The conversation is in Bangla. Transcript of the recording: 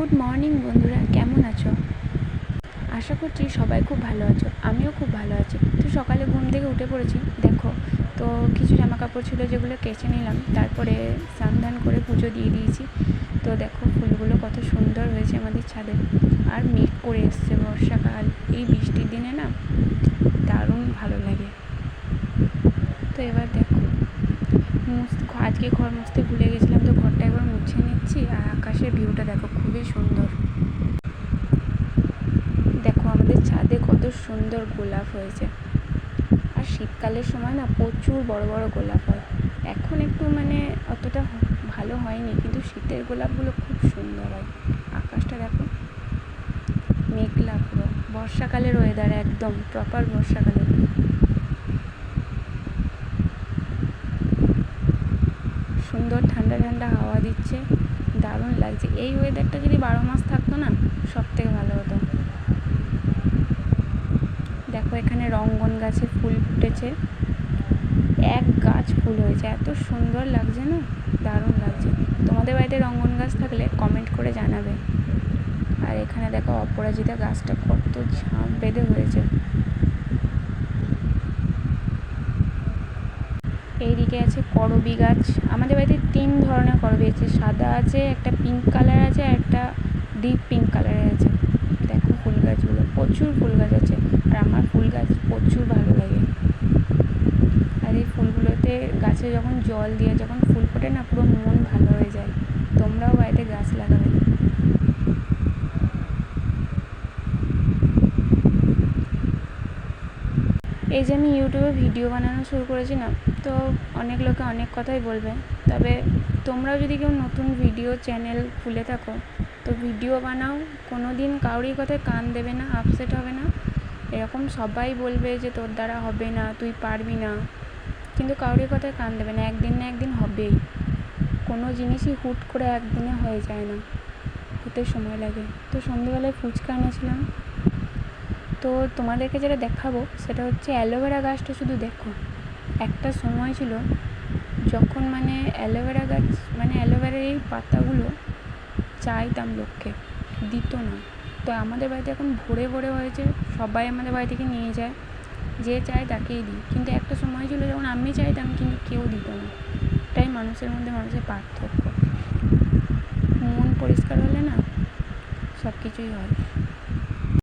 গুড মর্নিং বন্ধুরা, কেমন আছো? আশা করছি সবাই খুব ভালো আছো। আমিও খুব ভালো আছি। তো সকালে ঘুম থেকে উঠে পড়েছি, দেখো। তো কিছু জামা কাপড় ছিল যেগুলো কেচে নিলাম, তারপরে স্নান করে পুজো দিয়ে দিয়েছি। তো দেখো ফুলগুলো কত সুন্দর হয়েছে আমাদের ছাদে। আর মেঘ করে এসছে, বর্ষাকাল, এই বৃষ্টির দিনে না দারুণ ভালো লাগে। তো এবার দেখো আজকে ঘর মুছতে ভুলে গেছিলাম, তো ঘরটা একবার মুছে নিচ্ছি। আর আকাশের ভিউটা দেখো, খুবই সুন্দর। দেখো আমাদের ছাদে কত সুন্দর গোলাপ হয়েছে। আর শীতকালের সময় না প্রচুর বড় বড় গোলাপ হয়। এখন একটু অতটা ভালো হয়নি, কিন্তু শীতের গোলাপগুলো খুব সুন্দর হয়। আকাশটা দেখো, মেঘলা পুরো বর্ষাকালের ওয়েদার, একদম প্রপার বর্ষাকালের। সুন্দর ঠান্ডা ঠান্ডা হাওয়া দিচ্ছে, দারুণ লাগছে। এই ওয়েদারটা যদি 12 মাস থাকতো না, সব থেকে ভালো হতো। দেখো এখানে রঙ্গন গাছে ফুল ফুটেছে, এক গাছ ফুল হয়েছে, এত সুন্দর লাগছে না, দারুণ লাগছে। তোমাদের বাড়িতে রঙ্গন গাছ থাকলে কমেন্ট করে জানাবে। আর এখানে দেখো অপরাজিতা গাছটা কত ঝাঁপ বেঁধে হয়েছে। এইদিকে আছে করবী গাছ। আমাদের বাড়িতে 3 ধরনের করবী আছে, সাদা আছে, একটা পিঙ্ক কালার আছে, আর একটা ডিপ পিঙ্ক কালারের আছে। দেখো ফুল গাছগুলো, প্রচুর ফুল গাছ আছে। আর আমার ফুল গাছ প্রচুর ভালো লাগে। আর এই ফুলগুলোতে গাছে যখন জল দিয়ে যখন ফুল ফোটে না, পুরো মন ভালো হয়ে যায়। তোমরাও বাড়িতে গাছ লাগাবে। এই যে আমি ইউটিউবে ভিডিও বানানো শুরু করেছি না, তো অনেক লোকে অনেক কথাই বলবে। তবে তোমরাও যদি কেউ নতুন ভিডিও চ্যানেল খুলে থাকো, তো ভিডিও বানাও, কোনো দিন কারোরই কথায় কান দেবে না, আপসেট হবে না। এরকম সবাই বলবে যে তোর দ্বারা হবে না, তুই পারবি না, কিন্তু কারোরই কথায় কান দেবে না। একদিন না একদিন হবেই। কোনো জিনিসই হুট করে একদিনে হয়ে যায় না, হতে সময় লাগে। তো সন্ধ্যেবেলায় ফুচকা এনেছিলাম। তো তোমাদেরকে যেটা দেখাবো সেটা হচ্ছে অ্যালোভেরা গাছটা। শুধু দেখো, একটা সময় ছিল যখন অ্যালোভেরা গাছ অ্যালোভেরার এই পাতাগুলো চাইতাম, লোককে দিত না। তো আমাদের বাড়িতে এখন ভরে ভরে হয়েছে, সবাই আমাদের বাড়ি থেকে নিয়ে যায়, যে চায় তাকেই দিই। কিন্তু একটা সময় ছিল যখন আমি চাইতাম কিন্তু কেউ দিত না। এটাই মানুষের মধ্যে মানুষের পার্থক্য। মন পরিষ্কার হলে না সব কিছুই হয়।